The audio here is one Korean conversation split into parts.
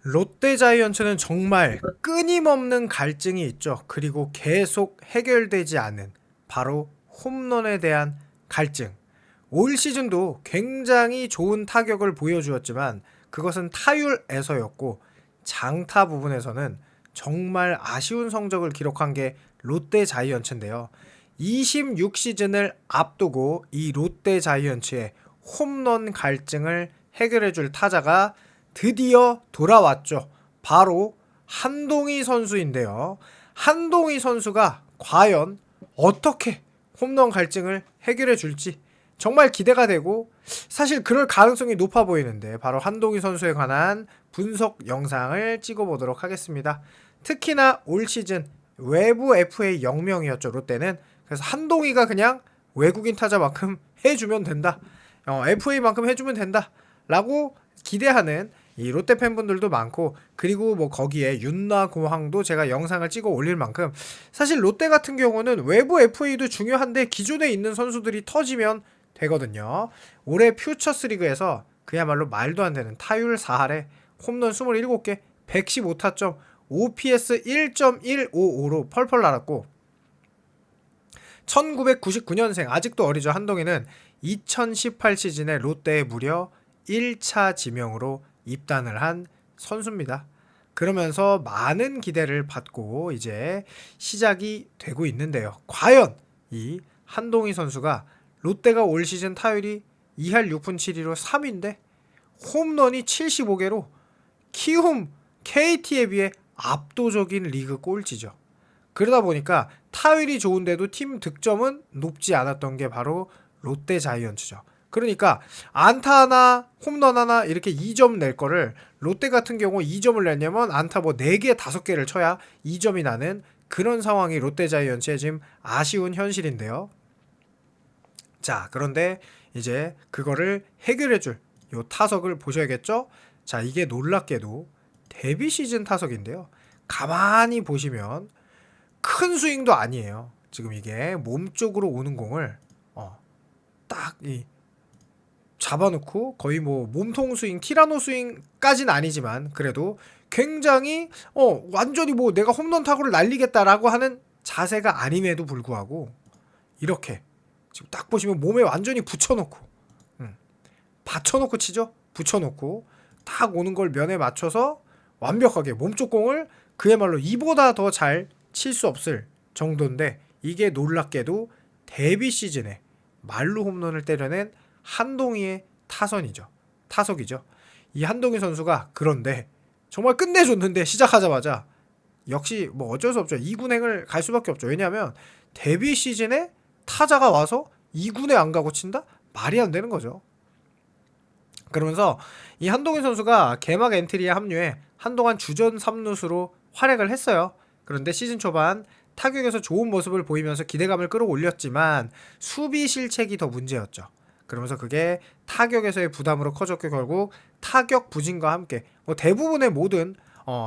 롯데자이언츠는 정말 끊임없는 갈증이 있죠. 그리고 계속 해결되지 않은 바로 홈런에 대한 갈증. 올 시즌도 굉장히 좋은 타격을 보여주었지만 그것은 타율에서였고 장타 부분에서는 정말 아쉬운 성적을 기록한 게 롯데자이언츠인데요. 26시즌을 앞두고 이 롯데자이언츠의 홈런 갈증을 해결해줄 타자가 드디어 돌아왔죠. 바로 한동희 선수인데요. 한동희 선수가 과연 어떻게 홈런 갈증을 해결해 줄지 정말 기대가 되고 사실 그럴 가능성이 높아 보이는데 바로 한동희 선수에 관한 분석 영상을 찍어보도록 하겠습니다. 특히나 올 시즌 외부 FA 0명이었죠 롯데는. 그래서 한동희가 그냥 외국인 타자만큼 해주면 된다. FA만큼 해주면 된다 라고 기대하는 이 롯데 팬분들도 많고, 그리고 뭐 거기에 윤나 고항도 제가 영상을 찍어 올릴 만큼 사실 롯데 같은 경우는 외부 FA도 중요한데 기존에 있는 선수들이 터지면 되거든요. 올해 퓨처스 리그에서 그야말로 말도 안 되는 타율 4할에 홈런 27개 115타점 OPS 1.155로 펄펄 날았고, 1999년생 아직도 어리죠. 한동희는 2018 시즌에 롯데에 무려 1차 지명으로 입단을 한 선수입니다. 그러면서 많은 기대를 받고 이제 시작이 되고 있는데요. 과연 이 한동희 선수가 롯데가 올 시즌 타율이 2할 6푼 7리로 3위인데 홈런이 75개로 키움 KT에 비해 압도적인 리그 꼴찌죠. 그러다 보니까 타율이 좋은데도 팀 득점은 높지 않았던 게 바로 롯데 자이언츠죠. 그러니까 안타 하나 홈런 하나 이렇게 2점 낼 거를 롯데 같은 경우 2점을 냈냐면 안타 뭐 4개 5개를 쳐야 2점이 나는 그런 상황이 롯데 자이언츠의 지금 아쉬운 현실인데요. 자, 그런데 이제 그거를 해결해줄 요 타석을 보셔야겠죠. 자, 이게 놀랍게도 데뷔 시즌 타석인데요. 가만히 보시면 큰 스윙도 아니에요. 지금 이게 몸쪽으로 오는 공을 딱 잡아놓고 거의 뭐 몸통 스윙, 티라노 스윙까지는 아니지만 그래도 굉장히 완전히 뭐 내가 홈런 타구를 날리겠다라고 하는 자세가 아님에도 불구하고 이렇게 지금 딱 보시면 몸에 완전히 붙여놓고 받쳐놓고 치죠. 붙여놓고 딱 오는 걸 면에 맞춰서 완벽하게 몸쪽 공을 그야말로 이보다 더 잘 칠 수 없을 정도인데, 이게 놀랍게도 데뷔 시즌에 말루 홈런을 때려낸 한동희의 타석이죠. 이 한동희 선수가 그런데 정말 끝내줬는데 시작하자마자 역시 뭐 어쩔 수 없죠. 2군행을 갈 수밖에 없죠. 왜냐하면 데뷔 시즌에 타자가 와서 2군에 안 가고 친다? 말이 안 되는 거죠. 그러면서 이 한동희 선수가 개막 엔트리에 합류해 한동안 주전 3루수로 활약을 했어요. 그런데 시즌 초반 타격에서 좋은 모습을 보이면서 기대감을 끌어올렸지만 수비 실책이 더 문제였죠. 그러면서 그게 타격에서의 부담으로 커졌고 결국 타격 부진과 함께 뭐 대부분의 모든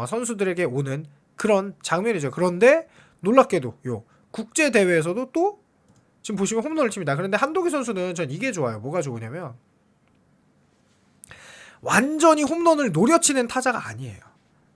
선수들에게 오는 그런 장면이죠. 그런데 놀랍게도 요 국제 대회에서도 또 지금 보시면 홈런을 칩니다. 그런데 한동희 선수는 전 이게 좋아요. 뭐가 좋으냐면 완전히 홈런을 노려치는 타자가 아니에요.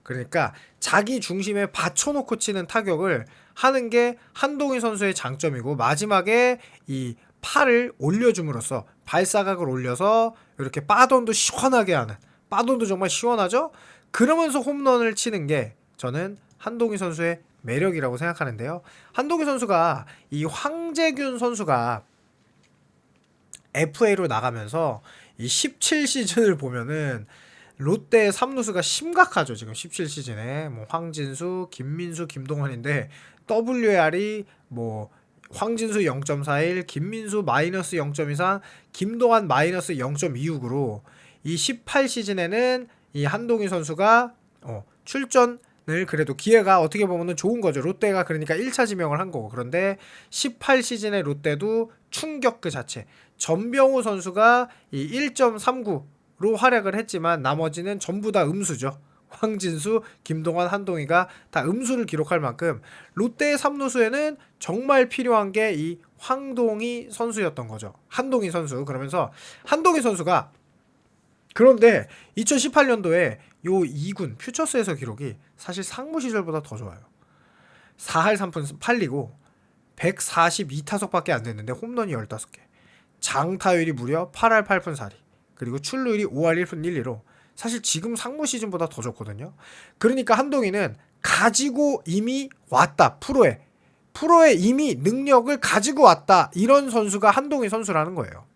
그러니까 자기 중심에 받쳐놓고 치는 타격을 하는 게 한동희 선수의 장점이고, 마지막에 이 팔을 올려줌으로써 발사각을 올려서 이렇게 빠던도 시원하게 하는, 빠던도 정말 시원하죠? 그러면서 홈런을 치는 게 저는 한동희 선수의 매력이라고 생각하는데요. 한동희 선수가 이 황재균 선수가 FA로 나가면서 이 17시즌을 보면은 롯데의 3루수가 심각하죠. 지금 17시즌에 뭐 황진수, 김민수, 김동환인데 WR이 뭐 황진수 0.41, 김민수 마이너스 0.23, 김동환 마이너스 0.26으로 이 18시즌에는 이 한동희 선수가 출전을 그래도 기회가 어떻게 보면은 좋은 거죠. 롯데가 그러니까 1차 지명을 한 거고. 그런데 18시즌에 롯데도 충격 그 자체. 전병호 선수가 이 1.39로 활약을 했지만 나머지는 전부 다 음수죠. 황진수, 김동환, 한동희가 다 음수를 기록할 만큼 롯데의 3루수에는 정말 필요한 게 이 황동희 선수였던 거죠. 한동희 선수. 그러면서 한동희 선수가 그런데 2018년도에 요 2군 퓨처스에서 기록이 사실 상무 시절보다 더 좋아요. 4할 3푼 8리고 142타석밖에 안 됐는데 홈런이 15개. 장타율이 무려 8할 8푼 4리. 그리고 출루율이 5할 1푼 1리로 사실 지금 상무 시즌보다 더 좋거든요. 그러니까 한동희는 가지고 이미 왔다. 프로에 이미 능력을 가지고 왔다. 이런 선수가 한동희 선수라는 거예요.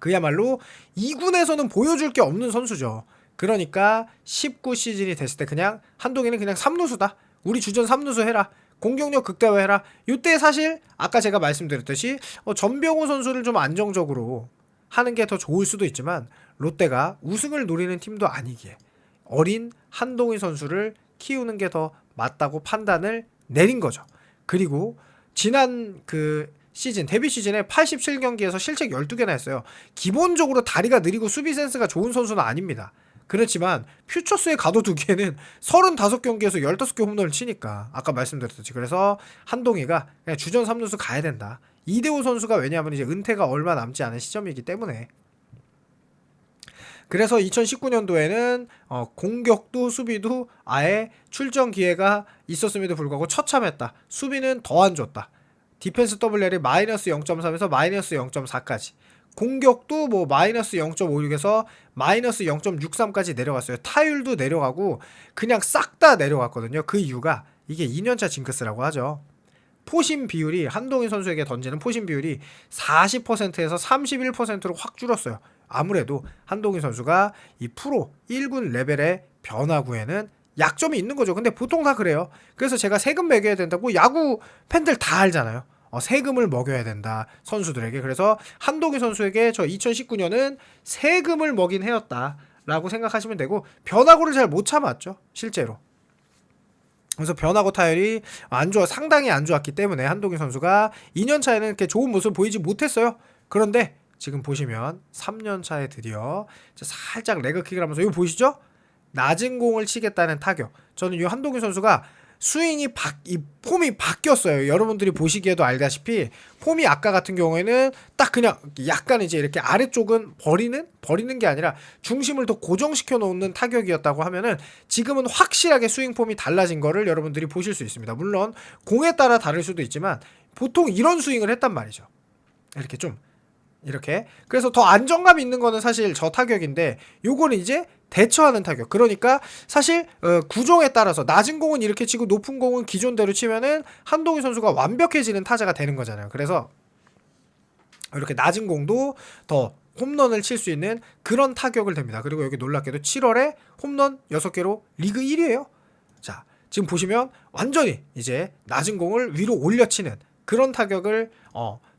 그야말로 2군에서는 보여줄 게 없는 선수죠. 그러니까 19 시즌이 됐을 때 그냥 한동희는 그냥 3루수다. 우리 주전 3루수 해라. 공격력 극대화해라. 이때 사실 아까 제가 말씀드렸듯이 전병호 선수를 좀 안정적으로 하는 게 더 좋을 수도 있지만 롯데가 우승을 노리는 팀도 아니기에 어린 한동희 선수를 키우는 게 더 맞다고 판단을 내린 거죠. 그리고 지난 그 시즌 데뷔 시즌에 87경기에서 실책 12개나 했어요. 기본적으로 다리가 느리고 수비 센스가 좋은 선수는 아닙니다. 그렇지만 퓨처스에 가둬두기에는 35경기에서 15개 홈런을 치니까 아까 말씀드렸듯이 그래서 한동희가 그냥 주전 3루수 가야 된다. 이대호 선수가 왜냐하면 이제 은퇴가 얼마 남지 않은 시점이기 때문에 그래서 2019년도에는 공격도 수비도 아예 출전 기회가 있었음에도 불구하고 처참했다. 수비는 더 안 좋았다. 디펜스 WL이 마이너스 0.3에서 마이너스 0.4까지. 공격도 뭐 마이너스 0.56에서 마이너스 0.63까지 내려갔어요. 타율도 내려가고 그냥 싹 다 내려갔거든요. 그 이유가 이게 2년차 징크스라고 하죠. 포심 비율이 한동희 선수에게 던지는 포심 비율이 40%에서 31%로 확 줄었어요. 아무래도 한동희 선수가 이 프로 1군 레벨의 변화구에는 약점이 있는 거죠. 근데 보통 다 그래요. 그래서 제가 세금 매겨야 된다고 야구 팬들 다 알잖아요. 세금을 먹여야 된다 선수들에게. 그래서 한동희 선수에게 저 2019년은 세금을 먹인 해였다라고 생각하시면 되고 변화구를 잘 못 참았죠 실제로. 그래서 변화구 타율이 상당히 안 좋았기 때문에 한동희 선수가 2년 차에는 이렇게 좋은 모습을 보이지 못했어요. 그런데 지금 보시면 3년 차에 드디어 살짝 레그킥을 하면서 이거 보이시죠? 낮은 공을 치겠다는 타격. 저는 이 한동희 선수가 스윙이 이 폼이 바뀌었어요. 여러분들이 보시기에도 알다시피 폼이 아까 같은 경우에는 딱 그냥 약간 이제 이렇게 아래쪽은 버리는 게 아니라 중심을 더 고정시켜 놓는 타격이었다고 하면은 지금은 확실하게 스윙 폼이 달라진 거를 여러분들이 보실 수 있습니다. 물론 공에 따라 다를 수도 있지만 보통 이런 스윙을 했단 말이죠. 이렇게 좀 이렇게. 그래서 더 안정감 있는 거는 사실 저 타격인데 요거는 이제 대처하는 타격. 그러니까 사실 구종에 따라서 낮은 공은 이렇게 치고 높은 공은 기존대로 치면은 한동희 선수가 완벽해지는 타자가 되는 거잖아요. 그래서 이렇게 낮은 공도 더 홈런을 칠 수 있는 그런 타격을 됩니다. 그리고 여기 놀랍게도 7월에 홈런 6개로 리그 1위예요. 자, 지금 보시면 완전히 이제 낮은 공을 위로 올려치는 그런 타격을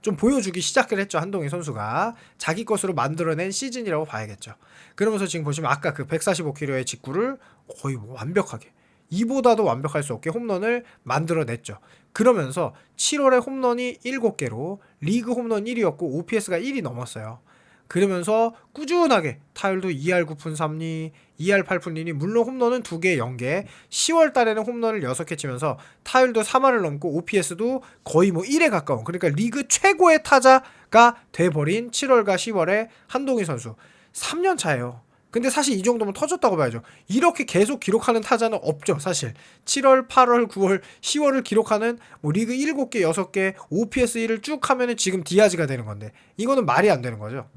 좀 보여주기 시작을 했죠. 한동희 선수가 자기 것으로 만들어낸 시즌이라고 봐야겠죠. 그러면서 지금 보시면 아까 그 145km의 직구를 거의 뭐 완벽하게 이보다도 완벽할 수 없게 홈런을 만들어냈죠. 그러면서 7월에 홈런이 7개로 리그 홈런 1위였고 OPS가 1이 넘었어요. 그러면서 꾸준하게 타율도 2할 9푼 3리, 2할 8푼 1리, 물론 홈런은 2개, 0개. 10월 달에는 홈런을 6개 치면서 타율도 3할을 넘고 OPS도 거의 뭐 1에 가까운, 그러니까 리그 최고의 타자가 돼버린 7월과 10월의 한동희 선수. 3년 차예요. 근데 사실 이 정도면 터졌다고 봐야죠. 이렇게 계속 기록하는 타자는 없죠, 사실. 7월, 8월, 9월, 10월을 기록하는 뭐 리그 7개, 6개, OPS 1을 쭉 하면은 지금 디아즈가 되는 건데 이거는 말이 안 되는 거죠.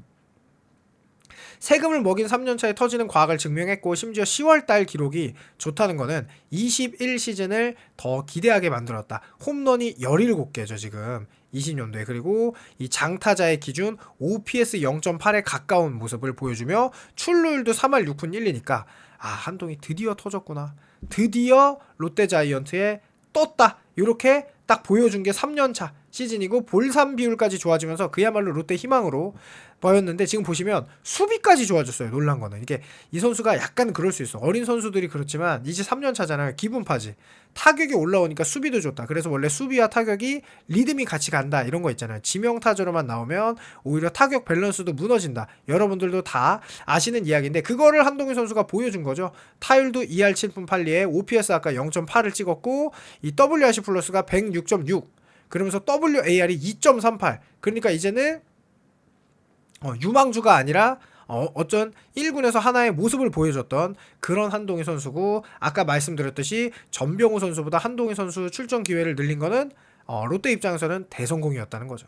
세금을 먹인 3년차에 터지는 과학을 증명했고 심지어 10월달 기록이 좋다는 거는 21시즌을 더 기대하게 만들었다. 홈런이 17개죠 지금 20년도에. 그리고 이 장타자의 기준 OPS 0.8에 가까운 모습을 보여주며 출루율도 3할 6푼 1리니까 한동희 드디어 터졌구나. 드디어 롯데자이언트에 떴다. 이렇게 딱 보여준 게 3년차 시즌이고 볼삼 비율까지 좋아지면서 그야말로 롯데 희망으로 보였는데 지금 보시면 수비까지 좋아졌어요. 놀란 거는 이게 이 선수가 약간 그럴 수 있어. 어린 선수들이 그렇지만 이제 3년 차잖아요. 기분파지. 타격이 올라오니까 수비도 좋다. 그래서 원래 수비와 타격이 리듬이 같이 간다 이런 거 있잖아요. 지명 타자로만 나오면 오히려 타격 밸런스도 무너진다. 여러분들도 다 아시는 이야기인데 그거를 한동희 선수가 보여준 거죠. 타율도 2할 7푼 8리에 OPS 아까 0.8을 찍었고 이 WRC 플러스가 106.6 그러면서 WAR이 2.38 그러니까 이제는 유망주가 아니라 어쩐 1군에서 하나의 모습을 보여줬던 그런 한동희 선수고, 아까 말씀드렸듯이 전병우 선수보다 한동희 선수 출전 기회를 늘린 거는 롯데 입장에서는 대성공이었다는 거죠.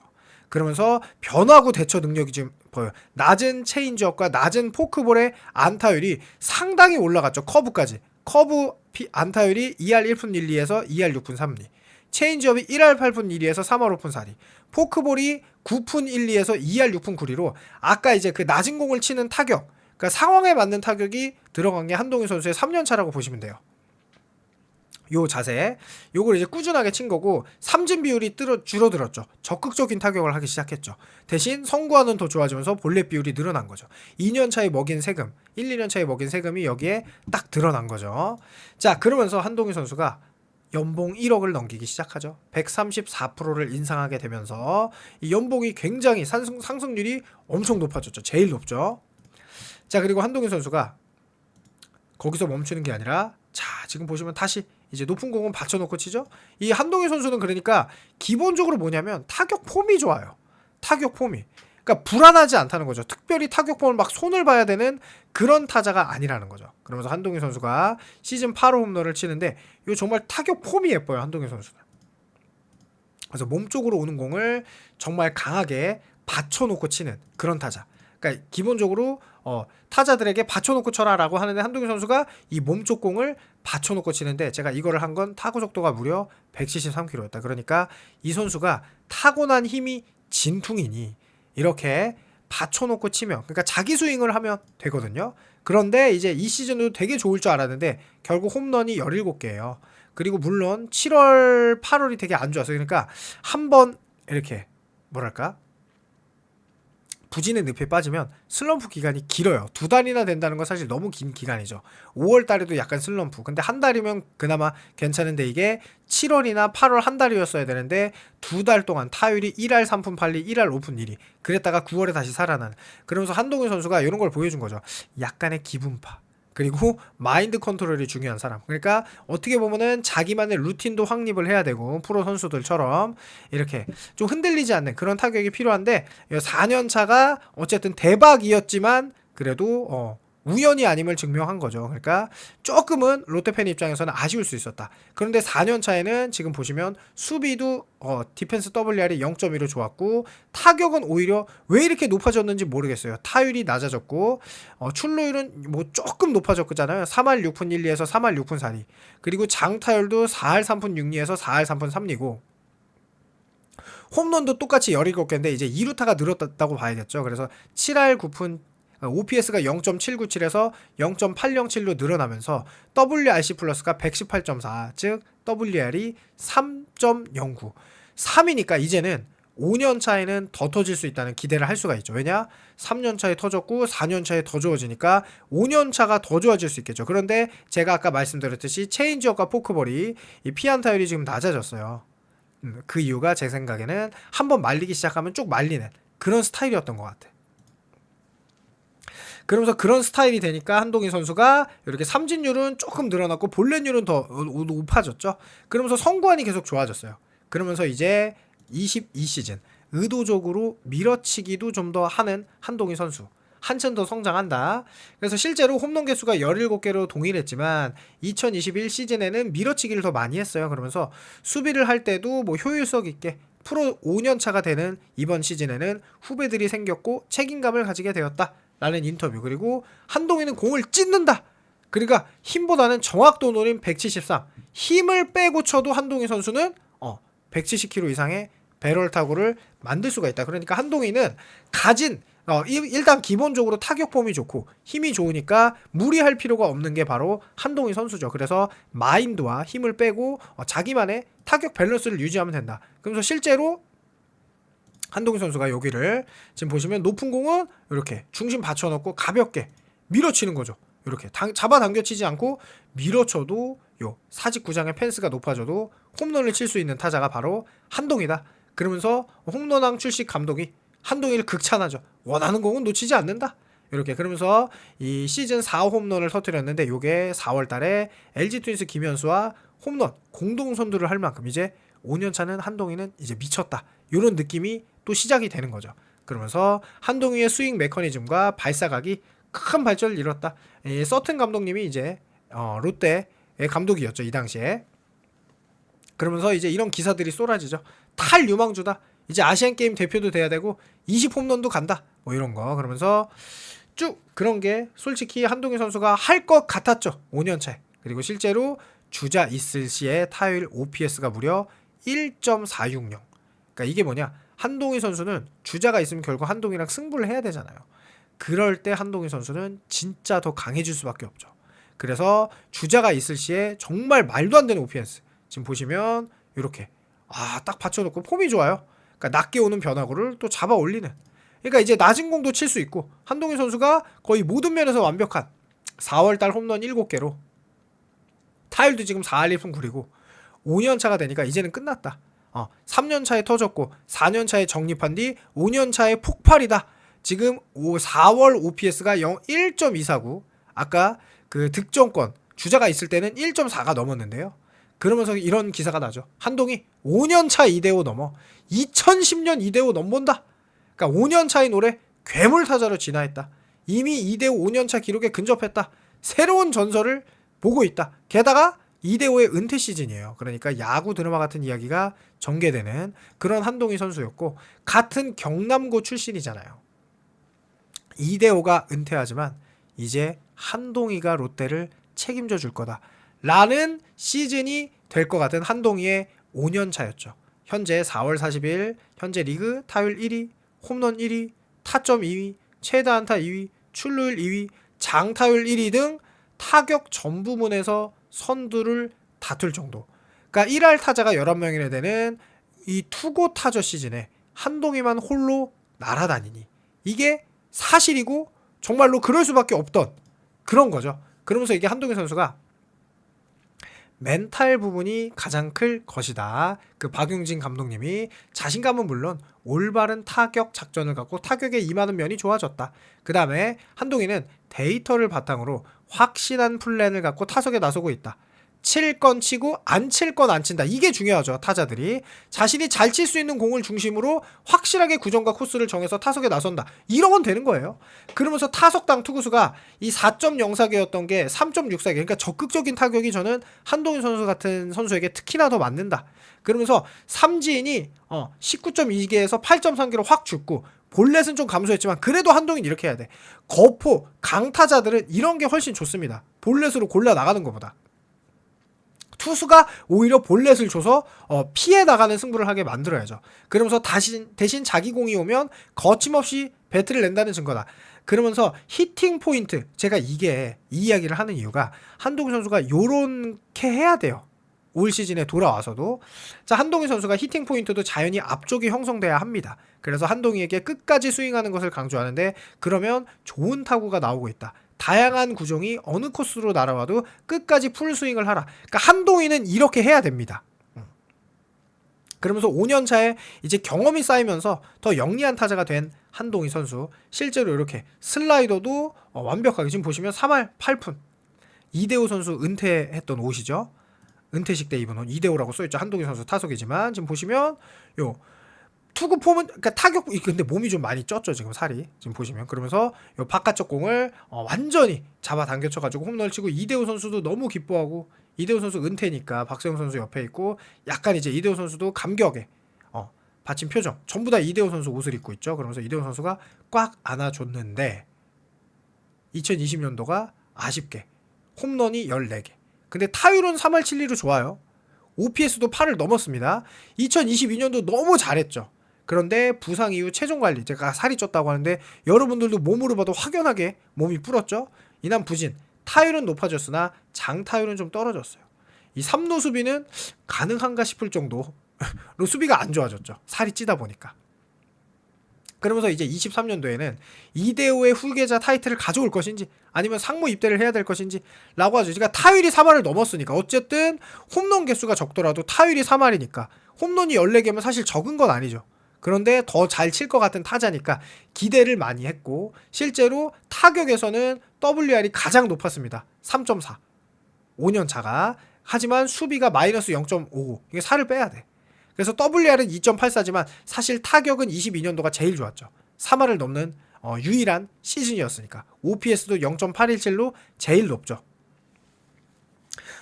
그러면서 변화구 대처 능력이 지금 보여요. 낮은 체인지업과 낮은 포크볼의 안타율이 상당히 올라갔죠. 커브까지. 커브 안타율이 2할 1푼 1리에서 2할 6푼 3리. 체인지업이 1할 8푼 1리에서 3할 5푼 4리. 포크볼이 9푼 1리에서 2할 6푼 9리로 아까 이제 그 낮은 공을 치는 타격, 그러니까 상황에 맞는 타격이 들어간 게 한동희 선수의 3년차라고 보시면 돼요. 요 자세, 요걸 이제 꾸준하게 친 거고, 삼진 비율이 줄어들었죠. 적극적인 타격을 하기 시작했죠. 대신 성구와는 더 좋아지면서 볼넷 비율이 늘어난 거죠. 2년 차에 먹인 세금, 1, 2년 차에 먹인 세금이 여기에 딱 드러난 거죠. 자, 그러면서 한동희 선수가 연봉 1억을 넘기기 시작하죠. 134%를 인상하게 되면서 이 연봉이 굉장히 상승률이 엄청 높아졌죠. 제일 높죠. 자, 그리고 한동희 선수가 거기서 멈추는 게 아니라, 자, 지금 보시면 다시 이제 높은 공은 받쳐놓고 치죠. 이 한동희 선수는 그러니까 기본적으로 뭐냐면 타격 폼이 좋아요. 타격 폼이. 그러니까 불안하지 않다는 거죠. 특별히 타격 폼을 막 손을 봐야 되는 그런 타자가 아니라는 거죠. 그러면서 한동희 선수가 시즌 8호 홈런을 치는데, 이 정말 타격 폼이 예뻐요, 한동희 선수는. 그래서 몸쪽으로 오는 공을 정말 강하게 받쳐놓고 치는 그런 타자. 그러니까 기본적으로 타자들에게 받쳐놓고 쳐라라고 하는데, 한동희 선수가 이 몸쪽 공을 받쳐놓고 치는데, 제가 이거를 한 건 타구 속도가 무려 173km였다. 그러니까 이 선수가 타고난 힘이 진퉁이니 이렇게 받쳐놓고 치면, 그러니까 자기 스윙을 하면 되거든요. 그런데 이제 이 시즌도 되게 좋을 줄 알았는데 결국 홈런이 17개예요. 그리고 물론 7월, 8월이 되게 안 좋았어요. 그러니까 한번 이렇게 뭐랄까, 부진의 늪에 빠지면 슬럼프 기간이 길어요. 2달이나 된다는 건 사실 너무 긴 기간이죠. 5월 달에도 약간 슬럼프. 근데 한 달이면 그나마 괜찮은데, 이게 7월이나 8월 한 달이었어야 되는데 2달 동안 타율이 1할 3푼 8리, 1할 5푼 2리. 그랬다가 9월에 다시 살아난. 그러면서 한동희 선수가 이런 걸 보여준 거죠. 약간의 기분파. 그리고 마인드 컨트롤이 중요한 사람. 그러니까 어떻게 보면은 자기만의 루틴도 확립을 해야 되고, 프로 선수들처럼 이렇게 좀 흔들리지 않는 그런 타격이 필요한데, 4년 차가 어쨌든 대박이었지만 그래도 우연이 아님을 증명한 거죠. 그러니까 조금은 롯데팬 입장에서는 아쉬울 수 있었다. 그런데 4년 차에는 지금 보시면 수비도 디펜스 WR이 0.1로 좋았고, 타격은 오히려 왜 이렇게 높아졌는지 모르겠어요. 타율이 낮아졌고, 출루율은 뭐 조금 높아졌잖아요. 3할 6푼 1리에서 3할 6푼 4리. 그리고 장타율도 4할 3푼 6리에서 4할 3푼 3리고, 홈런도 똑같이 17개인데 이제 2루타가 늘었다고 봐야겠죠. 그래서 7할 9푼, OPS가 0.797에서 0.807로 늘어나면서 WRC 플러스가 118.4, 즉 WR이 3.09. 3이니까 이제는 5년 차에는 더 터질 수 있다는 기대를 할 수가 있죠. 왜냐? 3년 차에 터졌고 4년 차에 더 좋아지니까 5년 차가 더 좋아질 수 있겠죠. 그런데 제가 아까 말씀드렸듯이 체인지업과 포크볼이 이 피안타율이 지금 낮아졌어요. 그 이유가 제 생각에는 한번 말리기 시작하면 쭉 말리는 그런 스타일이었던 것 같아. 그러면서 그런 스타일이 되니까 한동희 선수가 이렇게 삼진율은 조금 늘어났고 볼넷율은 더 높아졌죠. 그러면서 성구안이 계속 좋아졌어요. 그러면서 이제 22시즌 의도적으로 밀어치기도 좀 더 하는 한동희 선수, 한층 더 성장한다. 그래서 실제로 홈런 개수가 17개로 동일했지만 2021 시즌에는 밀어치기를 더 많이 했어요. 그러면서 수비를 할 때도 뭐 효율성 있게 프로 5년 차가 되는 이번 시즌에는 후배들이 생겼고 책임감을 가지게 되었다 라는 인터뷰. 그리고 한동희는 공을 찢는다. 그러니까 힘보다는 정확도 노린 173. 힘을 빼고 쳐도 한동희 선수는 170km 이상의 배럴 타구를 만들 수가 있다. 그러니까 한동희는 가진 일단 기본적으로 타격폼이 좋고 힘이 좋으니까 무리할 필요가 없는 게 바로 한동희 선수죠. 그래서 마인드와 힘을 빼고 자기만의 타격 밸런스를 유지하면 된다. 그러면서 실제로 한동희 선수가 여기를 지금 보시면 높은 공은 이렇게 중심 받쳐놓고 가볍게 밀어치는 거죠. 이렇게 잡아당겨 치지 않고 밀어쳐도 요 사직구장의 펜스가 높아져도 홈런을 칠 수 있는 타자가 바로 한동희다. 그러면서 홈런왕 출신 감독이 한동희를 극찬하죠. 원하는 공은 놓치지 않는다. 이렇게. 그러면서 이 시즌 4호 홈런을 터뜨렸는데, 요게 4월 달에 LG 트윈스 김현수와 홈런 공동 선두를 할 만큼 이제 5년 차는 한동희는 이제 미쳤다. 이런 느낌이 또 시작이 되는 거죠. 그러면서 한동희의 스윙 메커니즘과 발사각이 큰 발전을 이뤘다. 서튼 감독님이 이제 롯데의 감독이었죠, 이 당시에. 그러면서 이제 이런 기사들이 쏟아지죠. 탈 유망주다. 이제 아시안 게임 대표도 돼야 되고 20홈런도 간다. 뭐 이런 거. 그러면서 쭉 그런 게 솔직히 한동희 선수가 할 것 같았죠. 5년 차에. 그리고 실제로 주자 있을 시에 타율 OPS가 무려 1.460. 그러니까 이게 뭐냐? 한동희 선수는 주자가 있으면 결국 한동희랑 승부를 해야 되잖아요. 그럴 때 한동희 선수는 진짜 더 강해질 수밖에 없죠. 그래서 주자가 있을 시에 정말 말도 안 되는 OPS. 지금 보시면 이렇게 딱 받쳐놓고 폼이 좋아요. 그러니까 낮게 오는 변화구를 또 잡아 올리는. 그러니까 이제 낮은 공도 칠 수 있고 한동희 선수가 거의 모든 면에서 완벽한 4월달 홈런 7개로 타율도 지금 4할 1푼 9리고 5년 차가 되니까 이제는 끝났다. 3년 차에 터졌고 4년 차에 정립한 뒤 5년 차에 폭발이다. 지금 4월 OPS가 1.249. 아까 그 득점권 주자가 있을 때는 1.4가 넘었는데요. 그러면서 이런 기사가 나죠. 한동희 5년 차 2대5 넘어. 2010년 2대5 넘본다. 그러니까 5년 차인 올해 괴물 타자로 진화했다. 이미 2대5 5년 차 기록에 근접했다. 새로운 전설을 보고 있다. 게다가 2대5의 은퇴 시즌이에요. 그러니까 야구 드라마 같은 이야기가 전개되는 그런 한동희 선수였고 같은 경남고 출신이잖아요. 2대5가 은퇴하지만 이제 한동희가 롯데를 책임져 줄 거다. 라는 시즌이 될 것 같은 한동희의 5년 차였죠. 현재 4월 40일 현재 리그 타율 1위, 홈런 1위, 타점 2위, 최다 안타 2위, 출루율 2위, 장타율 1위 등 타격 전 부문에서 선두를 다툴 정도. 그러니까 1할 타자가 11명이나 되는 이 투고 타저 시즌에 한동희만 홀로 날아다니니 이게 사실이고 정말로 그럴 수밖에 없던 그런 거죠. 그러면서 이게 한동희 선수가 멘탈 부분이 가장 클 것이다. 그 박용진 감독님이 자신감은 물론 올바른 타격 작전을 갖고 타격에 임하는 면이 좋아졌다. 그 다음에 한동희는 데이터를 바탕으로 확실한 플랜을 갖고 타석에 나서고 있다. 칠 건 치고 안 칠 건 안 친다. 이게 중요하죠. 타자들이 자신이 잘 칠 수 있는 공을 중심으로 확실하게 구정과 코스를 정해서 타석에 나선다. 이러면 되는 거예요. 그러면서 타석당 투구수가 이 4.04개였던 게 3.64개. 그러니까 적극적인 타격이 저는 한동희 선수 같은 선수에게 특히나 더 맞는다. 그러면서 삼진이 19.2개에서 8.3개로 확 죽고 볼넷은 좀 감소했지만 그래도 한동희는 이렇게 해야 돼. 거포, 강타자들은 이런 게 훨씬 좋습니다. 볼넷으로 골라 나가는 것보다. 투수가 오히려 볼넷을 줘서 피해 나가는 승부를 하게 만들어야죠. 그러면서 대신 자기 공이 오면 거침없이 배트를 낸다는 증거다. 그러면서 히팅 포인트, 제가 이 이야기를 하는 이유가 한동희 선수가 요렇게 해야 돼요. 올 시즌에 돌아와서도. 자, 한동희 선수가 히팅 포인트도 자연히 앞쪽이 형성돼야 합니다. 그래서 한동희에게 끝까지 스윙하는 것을 강조하는데 그러면 좋은 타구가 나오고 있다. 다양한 구종이 어느 코스로 날아와도 끝까지 풀스윙을 하라. 그러니까 한동희는 이렇게 해야 됩니다. 그러면서 5년 차에 이제 경험이 쌓이면서 더 영리한 타자가 된 한동희 선수. 실제로 이렇게 슬라이더도 완벽하게 지금 보시면 3할 8푼. 이대호 선수 은퇴했던 옷이죠. 은퇴식 때 입은 옷 이대호라고 써있죠. 한동희 선수 타석이지만 지금 보시면 요 투구 폼은 그러니까 타격 근데 몸이 좀 많이 쪘죠 지금 살이 지금 보시면. 그러면서 요 바깥쪽 공을 완전히 잡아 당겨쳐가지고 홈런을 치고 이대호 선수도 너무 기뻐하고 이대호 선수 은퇴니까 박세웅 선수 옆에 있고 약간 이제 이대호 선수도 감격에 받친 표정 전부 다 이대호 선수 옷을 입고 있죠. 그러면서 이대호 선수가 꽉 안아줬는데 2020년도가 아쉽게 홈런이 14개. 근데 타율은 3할 7리로 좋아요. OPS도 8을 넘었습니다. 2022년도 너무 잘했죠. 그런데 부상 이후 체중 관리, 제가 살이 쪘다고 하는데 여러분들도 몸으로 봐도 확연하게 몸이 불었죠. 이난 부진, 타율은 높아졌으나 장타율은 좀 떨어졌어요. 이 3루 수비는 가능한가 싶을 정도로 수비가 안 좋아졌죠. 살이 찌다 보니까. 그러면서 이제 23년도에는 이대호의 후계자 타이틀을 가져올 것인지 아니면 상무 입대를 해야 될 것인지 라고 하죠. 그러니까 타율이 3할을 넘었으니까 어쨌든 홈런 개수가 적더라도 타율이 3할이니까 홈런이 14개면 사실 적은 건 아니죠. 그런데 더 잘 칠 것 같은 타자니까 기대를 많이 했고 실제로 타격에서는 WR이 가장 높았습니다. 3.4 5년 차가. 하지만 수비가 마이너스 0.55 이게 4를 빼야 돼. 그래서 WR은 2.84지만 사실 타격은 22년도가 제일 좋았죠. 3할을 넘는 유일한 시즌이었으니까 OPS도 0.817로 제일 높죠.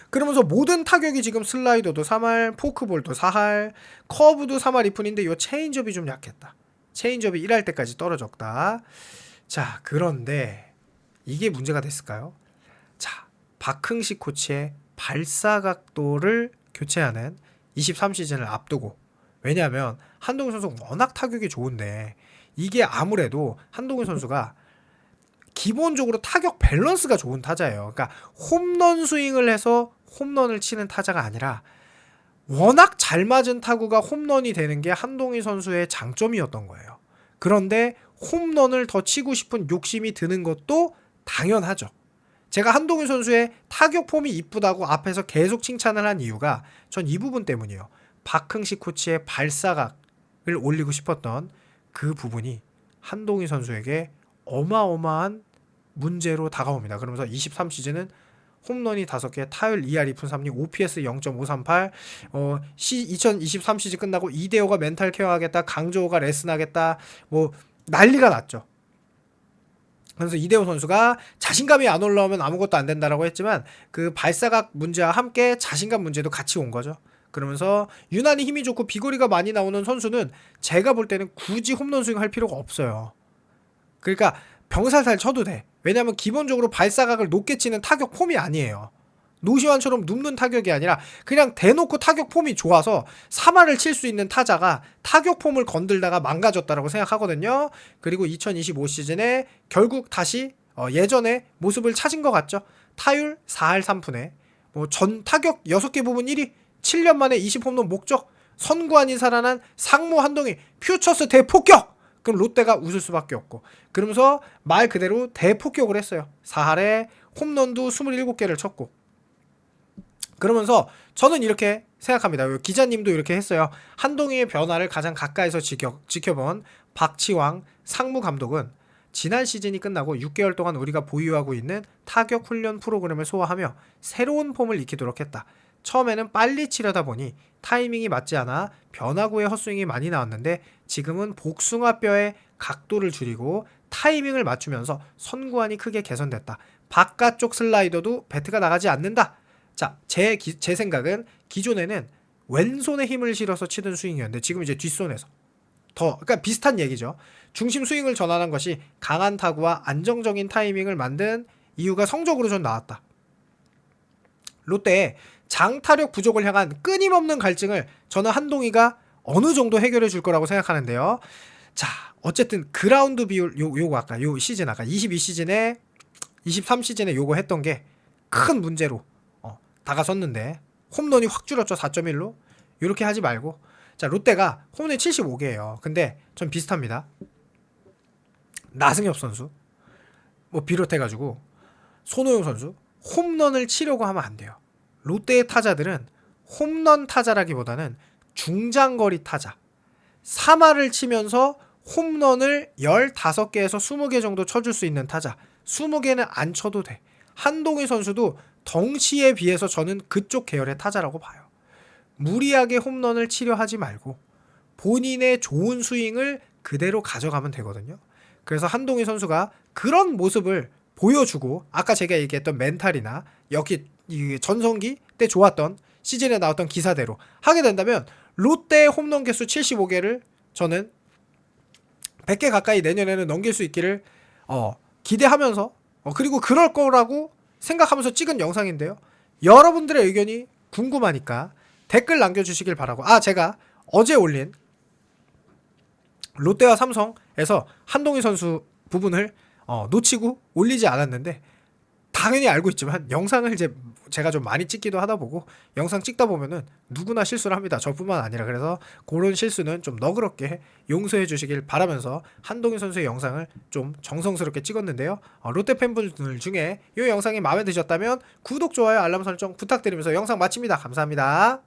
그러면서 모든 타격이 지금 슬라이더도 3할, 포크볼도 4할, 커브도 3할 2푼인데 요 체인지업이 좀 약했다. 체인지업이 1할 때까지 떨어졌다. 자, 그런데 이게 문제가 됐을까요? 자, 박흥식 코치의 발사 각도를 교체하는 23시즌을 앞두고, 왜냐하면 한동희 선수 워낙 타격이 좋은데 이게 아무래도 한동희 선수가 기본적으로 타격 밸런스가 좋은 타자예요. 그러니까 홈런 스윙을 해서 홈런을 치는 타자가 아니라 워낙 잘 맞은 타구가 홈런이 되는 게 한동희 선수의 장점이었던 거예요. 그런데 홈런을 더 치고 싶은 욕심이 드는 것도 당연하죠. 제가 한동희 선수의 타격 폼이 이쁘다고 앞에서 계속 칭찬을 한 이유가 전 이 부분 때문이에요. 박흥식 코치의 발사각을 올리고 싶었던 그 부분이 한동희 선수에게 어마어마한 문제로 다가옵니다. 그러면서 23시즌은 홈런이 5개, 타율 2할 2푼 3리, OPS 0.538, 2023 시즌 끝나고 이대호가 멘탈 케어하겠다, 강조호가 레슨하겠다, 뭐 난리가 났죠. 그래서 이대호 선수가 자신감이 안 올라오면 아무것도 안 된다라고 했지만 그 발사각 문제와 함께 자신감 문제도 같이 온 거죠. 그러면서 유난히 힘이 좋고 비거리가 많이 나오는 선수는 제가 볼 때는 굳이 홈런 스윙 할 필요가 없어요. 그러니까 병살살 쳐도 돼. 왜냐면 기본적으로 발사각을 높게 치는 타격 폼이 아니에요. 노시환처럼 눕는 타격이 아니라 그냥 대놓고 타격 폼이 좋아서 3할을 칠 수 있는 타자가 타격 폼을 건들다가 망가졌다라고 생각하거든요. 그리고 2025 시즌에 결국 다시 예전의 모습을 찾은 것 같죠. 타율 4할 3푼에 전 타격 6개 부분 1위, 7년 만에 20홈런 목적, 선구안이 살아난 상무 한동희, 퓨처스 대폭격! 그럼 롯데가 웃을 수밖에 없고, 그러면서 말 그대로 대폭격을 했어요. 4할에 홈런도 27개를 쳤고. 그러면서 저는 이렇게 생각합니다. 기자님도 이렇게 했어요. 한동희의 변화를 가장 가까이서 지켜본 박치왕 상무 감독은 지난 시즌이 끝나고 6개월 동안 우리가 보유하고 있는 타격 훈련 프로그램을 소화하며 새로운 폼을 익히도록 했다. 처음에는 빨리 치려다 보니 타이밍이 맞지 않아 변화구의 헛스윙이 많이 나왔는데 지금은 복숭아뼈의 각도를 줄이고 타이밍을 맞추면서 선구안이 크게 개선됐다. 바깥쪽 슬라이더도 배트가 나가지 않는다. 자, 제 생각은 기존에는 왼손에 힘을 실어서 치던 스윙이었는데 지금 이제 뒷손에서 그러니까 비슷한 얘기죠. 중심 스윙을 전환한 것이 강한 타구와 안정적인 타이밍을 만든 이유가 성적으로 전 나왔다. 롯데의 장타력 부족을 향한 끊임없는 갈증을 저는 한동희가 어느 정도 해결해 줄 거라고 생각하는데요. 자, 어쨌든 그라운드 비율 요거 아까 요 시즌 아까 22시즌에 23시즌에 요거 했던 게 큰 문제로 다가섰는데 홈런이 확 줄었죠. 4.1로. 이렇게 하지 말고, 자, 롯데가 홈런이 75개예요. 근데 전 비슷합니다. 나승엽 선수 비롯해가지고 손호영 선수 홈런을 치려고 하면 안 돼요. 롯데의 타자들은 홈런 타자라기보다는 중장거리 타자, 3할을 치면서 홈런을 15개에서 20개 정도 쳐줄 수 있는 타자, 20개는 안 쳐도 돼. 한동희 선수도 덩치에 비해서 저는 그쪽 계열의 타자라고 봐요. 무리하게 홈런을 치려 하지 말고 본인의 좋은 스윙을 그대로 가져가면 되거든요. 그래서 한동희 선수가 그런 모습을 보여주고, 아까 제가 얘기했던 멘탈이나 여기 전성기 때 좋았던 시즌에 나왔던 기사대로 하게 된다면 롯데의 홈런 개수 75개를 저는 100개 가까이 내년에는 넘길 수 있기를 기대하면서 그리고 그럴 거라고 생각하면서 찍은 영상인데요. 여러분들의 의견이 궁금하니까 댓글 남겨주시길 바라고, 제가 어제 올린 롯데와 삼성에서 한동희 선수 부분을 놓치고 올리지 않았는데, 당연히 알고 있지만 영상을 제가 좀 많이 찍기도 하다 보고 영상 찍다 보면은 누구나 실수를 합니다. 저뿐만 아니라. 그래서 그런 실수는 좀 너그럽게 용서해 주시길 바라면서 한동희 선수의 영상을 좀 정성스럽게 찍었는데요. 롯데 팬분들 중에 이 영상이 마음에 드셨다면 구독, 좋아요, 알람 설정 부탁드리면서 영상 마칩니다. 감사합니다.